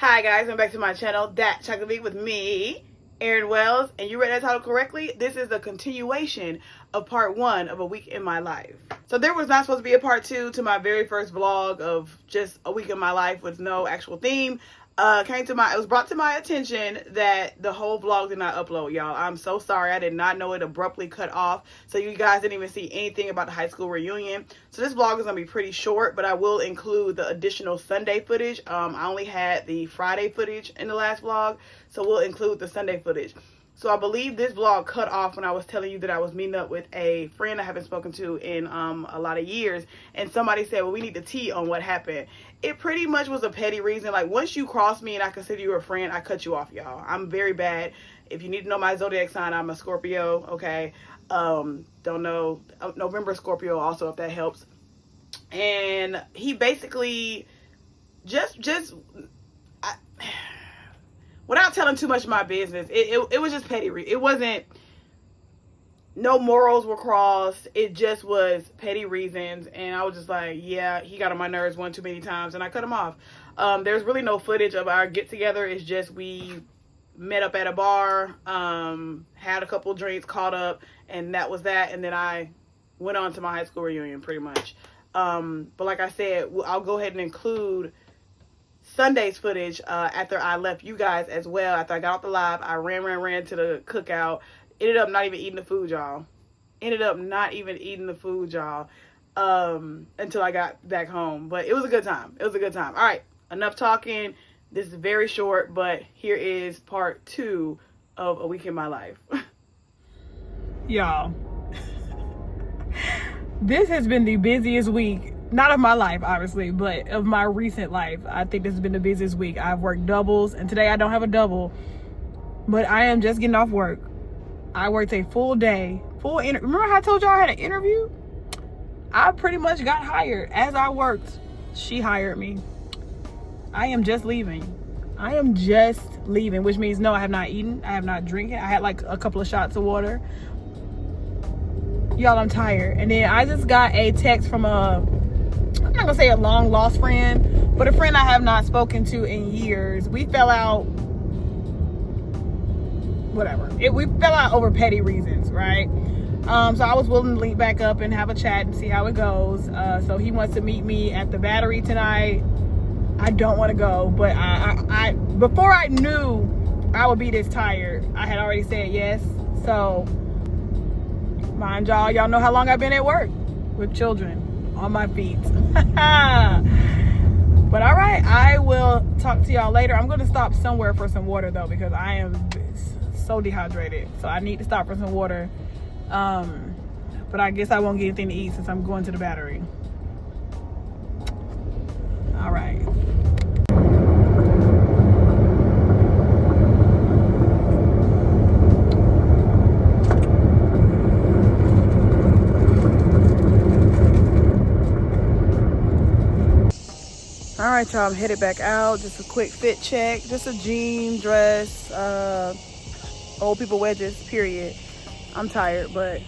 Hi guys, welcome back to my channel, That Chocolate Beat with me, Erin Wells, and you read that title correctly. This is the continuation of part 1 of A Week in My Life. So there was not supposed to be a part 2 to my very first vlog of just a week in my life with no actual theme. It was brought to my attention that the whole vlog did not upload, y'all. I'm so sorry. I did not know it abruptly cut off. So you guys didn't even see anything about the high school reunion. So this vlog is going to be pretty short, but I will include the additional Sunday footage. I only had the Friday footage in the last vlog, so we'll include the Sunday footage. So I believe this vlog cut off when I was telling you that I was meeting up with a friend I haven't spoken to in a lot of years. And somebody said, well, we need the tea on what happened. It pretty much was a petty reason. Like, once you cross me and I consider you a friend, I cut you off, y'all. I'm very bad. If you need to know my zodiac sign, I'm a Scorpio, okay? Don't know. November Scorpio also, if that helps. And he basically without telling too much of my business, it was just petty. It wasn't, no morals were crossed. It just was petty reasons. And I was just like, yeah, he got on my nerves one too many times, and I cut him off. There's really no footage of our get together. It's just we met up at a bar, had a couple drinks, caught up, and that was that. And then I went on to my high school reunion pretty much. But like I said, I'll go ahead and include Sunday's footage after I left you guys as well. After I got off the live, I ran to the cookout. Ended up not even eating the food, y'all. Until I got back home. But it was a good time. All right, enough talking. This is very short, but here is part 2 of A Week in My Life. Y'all, this has been the busiest week. Not of my life, obviously, but of my recent life. I think this has been the busiest week. I've worked doubles, and today I don't have a double, but I am just getting off work. I worked a full day, remember how I told y'all I had an interview? I pretty much got hired. As I worked, she hired me. I am just leaving, which means no, I have not eaten. I have not drinking. I had like a couple of shots of water. Y'all, I'm tired. And then I just got a text from I'm not gonna say a long lost friend, but a friend I have not spoken to in years. We fell out, we fell out over petty reasons, right? So I was willing to link back up and have a chat and see how it goes. So he wants to meet me at the Battery tonight. I don't want to go, but I before I knew I would be this tired, I had already said yes. So mind y'all know how long I've been at work with children on my feet. But all right, I will talk to y'all later. I'm going to stop somewhere for some water though, because I am so dehydrated, so I need to stop for some water. But I guess I won't get anything to eat since I'm going to the Battery. All right. All right, y'all, I'm headed back out. Just a quick fit check. Just a jean dress, old people wedges, period. I'm tired, but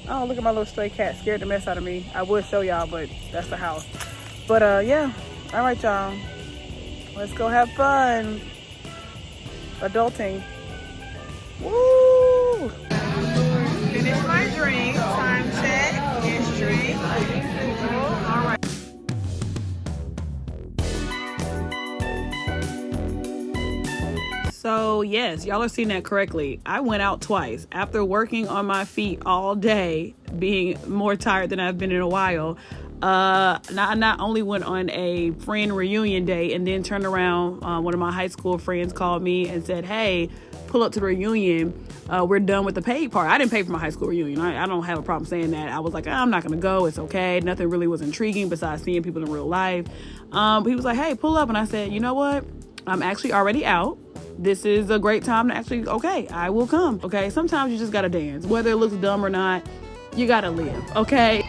oh, look at my little stray cat. Scared the mess out of me. I would show y'all, but that's the house. But yeah. All right, y'all. Let's go have fun. Adulting. Woo! Finish my drink. Time check. Yes, drink. All right. So yes, y'all are seeing that correctly. I went out twice after working on my feet all day, being more tired than I've been in a while. I not only went on a friend reunion day and then turned around. One of my high school friends called me and said, hey, pull up to the reunion. We're done with the paid part. I didn't pay for my high school reunion. I don't have a problem saying that. I was like, I'm not going to go. It's okay. Nothing really was intriguing besides seeing people in real life. But he was like, hey, pull up. And I said, you know what? I'm actually already out. This is a great time to actually, okay, I will come. Okay. Sometimes you just got to dance. Whether it looks dumb or not, you got to live. Okay.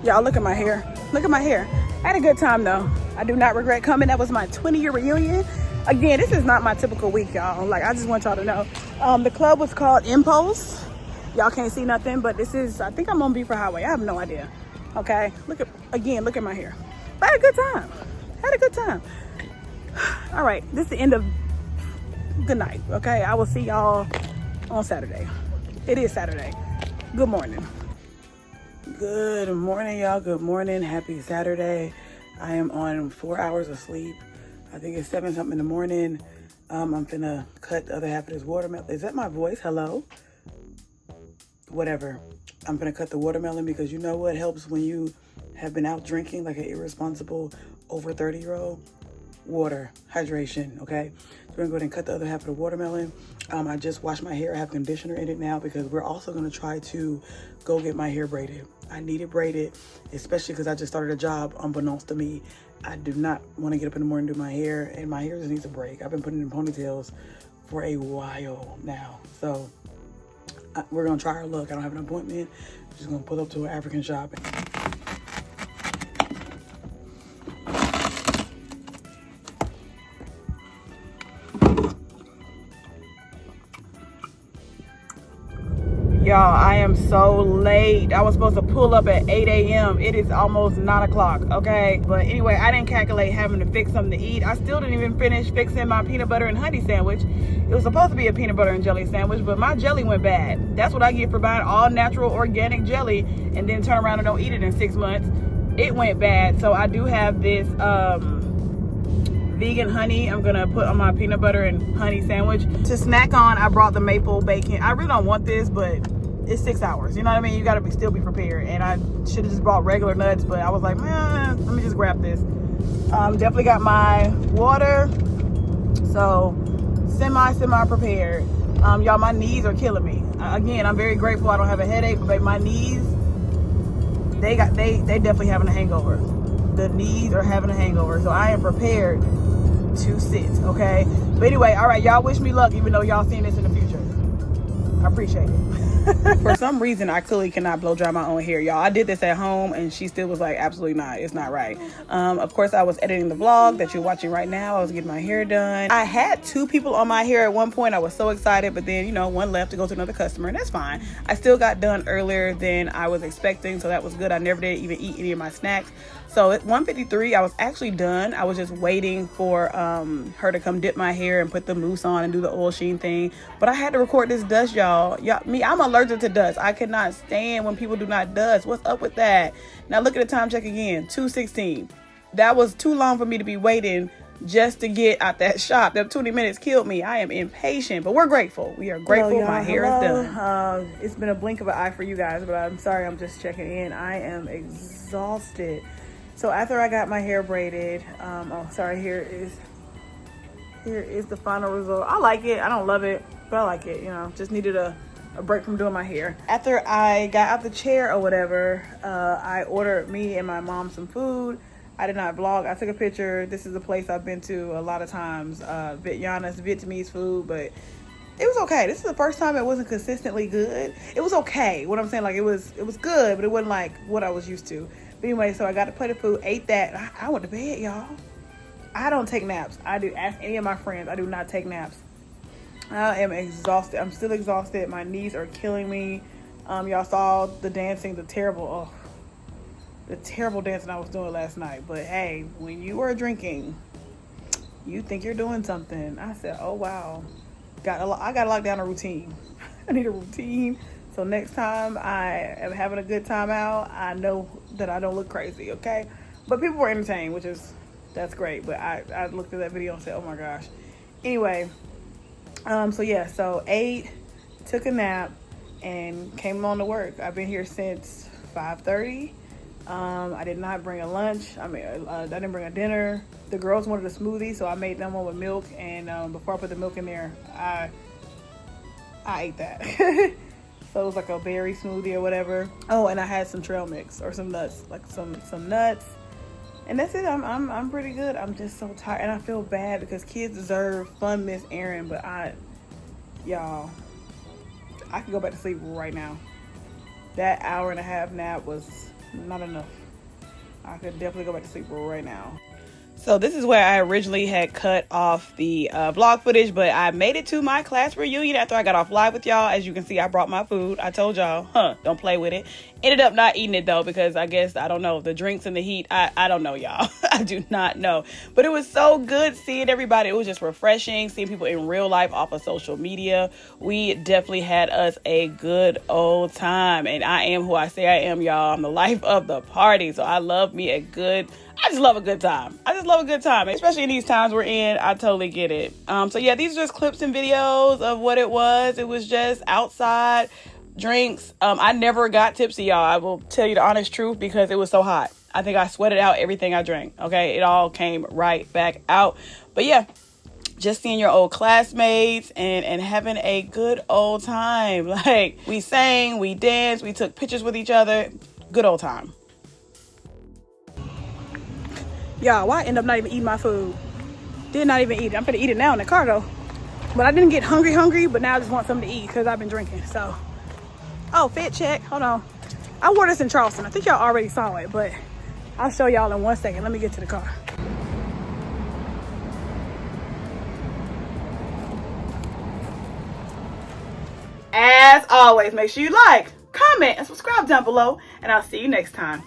Y'all, look at my hair. Look at my hair. I had a good time though. I do not regret coming. That was my 20-year reunion. Again, this is not my typical week, y'all. Like, I just want y'all to know. The club was called Impulse. Y'all can't see nothing, but this is, I think I'm on Beaver Highway. I have no idea. Okay. Look at my hair. I had a good time. All right, this is the end of good night. Okay, I will see y'all on Saturday. It is Saturday. Good morning. Good morning, y'all. Good morning. Happy Saturday. I am on 4 hours of sleep. I think it's 7 something in the morning. I'm finna cut the other half of this watermelon. Is that my voice? Hello? Whatever. I'm gonna cut the watermelon because you know what helps when you have been out drinking like an irresponsible over 30-year-old? Water, hydration, okay? So we're gonna go ahead and cut the other half of the watermelon. I just washed my hair. I have conditioner in it now because we're also gonna try to go get my hair braided. I need it braided, especially because I just started a job unbeknownst to me. I do not want to get up in the morning and do my hair, and my hair just needs a break. I've been putting it in ponytails for a while now. So we're gonna try our luck. I don't have an appointment. I'm just gonna pull up to an African shop. Y'all, I am so late. I was supposed to pull up at 8 a.m. It is almost 9 o'clock, okay? But anyway, I didn't calculate having to fix something to eat. I still didn't even finish fixing my peanut butter and honey sandwich. It was supposed to be a peanut butter and jelly sandwich, but my jelly went bad. That's what I get for buying all natural organic jelly and then turn around and don't eat it in 6 months. It went bad. So I do have this vegan honey I'm gonna put on my peanut butter and honey sandwich. To snack on, I brought the maple bacon. I really don't want this, but it's 6 hours. You know what I mean? You gotta still be prepared. And I should have just bought regular nuts, but I was like, man, let me just grab this. Definitely got my water. So semi prepared. Y'all, my knees are killing me. Again, I'm very grateful I don't have a headache, but my knees, they definitely having a hangover. The knees are having a hangover. So I am prepared to sit, okay? But anyway, all right, y'all wish me luck, even though y'all seeing this in the future. I appreciate it. For some reason, I clearly cannot blow dry my own hair, y'all. I did this at home, and she still was like, absolutely not. It's not right. Of course, I was editing the vlog that you're watching right now. I was getting my hair done. I had 2 people on my hair at one point. I was so excited, but then, you know, one left to go to another customer, and that's fine. I still got done earlier than I was expecting, so that was good. I never did even eat any of my snacks. So at 1:53, I was actually done. I was just waiting for her to come dip my hair and put the mousse on and do the oil sheen thing. But I had to record this dust, y'all. I'm allergic to dust. I cannot stand when people do not dust. What's up with that? Now look at the time check again, 2:16. That was too long for me to be waiting just to get out that shop. Them 20 minutes killed me. I am impatient, but we're grateful. We are grateful. Hello, my hair is done. It's been a blink of an eye for you guys, but I'm sorry. I'm just checking in. I am exhausted. So after I got my hair braided, here is the final result. I like it. I don't love it, but I like it. You know, just needed a break from doing my hair. After I got out the chair or whatever, I ordered me and my mom some food. I did not vlog. I took a picture. This is a place I've been to a lot of times. Vietnamese food, but it was okay. This is the first time it wasn't consistently good. It was okay. What I'm saying, like it was good, but it wasn't like what I was used to. But anyway, so I got a plate of food, ate that. I went to bed, y'all. I don't take naps. Ask any of my friends. I do not take naps. I am exhausted. I'm still exhausted. My knees are killing me. Y'all saw the dancing, the terrible dancing I was doing last night. But hey, when you are drinking, you think you're doing something. I said, oh wow. I got to lock down a routine. I need a routine. So next time I am having a good time out, I know that I don't look crazy, okay? But people were entertained, that's great. But I looked at that video and said, oh my gosh. Anyway, so ate, took a nap, and came on to work. I've been here since 5:30. I did not bring a lunch. I didn't bring a dinner. The girls wanted a smoothie, so I made them one with milk. And before I put the milk in there, I ate that. So it was like a berry smoothie or whatever. Oh, and I had some trail mix or some nuts, like some nuts. And that's it. I'm pretty good. I'm just so tired, and I feel bad because kids deserve fun, Miss Erin. But y'all, I could go back to sleep right now. That hour and a half nap was not enough. I could definitely go back to sleep right now. So this is where I originally had cut off the vlog footage, but I made it to my class reunion after I got off live with y'all. As you can see, I brought my food. I told y'all, don't play with it. Ended up not eating it though, because I guess, I don't know, the drinks and the heat, I don't know, y'all. I do not know. But it was so good seeing everybody. It was just refreshing seeing people in real life off of social media. We definitely had us a good old time. And I am who I say I am, y'all. I'm the life of the party. So I love me I just love a good time. I just love a good time, especially in these times we're in. I totally get it. So yeah, these are just clips and videos of what it was. It was just outside drinks. I never got tipsy, y'all. I will tell you the honest truth, because it was so hot. I think I sweated out everything I drank. Okay, it all came right back out. But yeah, just seeing your old classmates and having a good old time. Like, we sang, we danced, we took pictures with each other. Good old time. Y'all, why I end up not even eating my food? Did not even eat it. I'm gonna eat it now in the car though. But I didn't get hungry, but now I just want something to eat because I've been drinking. So, oh, fit check. Hold on. I wore this in Charleston. I think y'all already saw it, but I'll show y'all in 1 second. Let me get to the car. As always, make sure you like, comment, and subscribe down below, and I'll see you next time.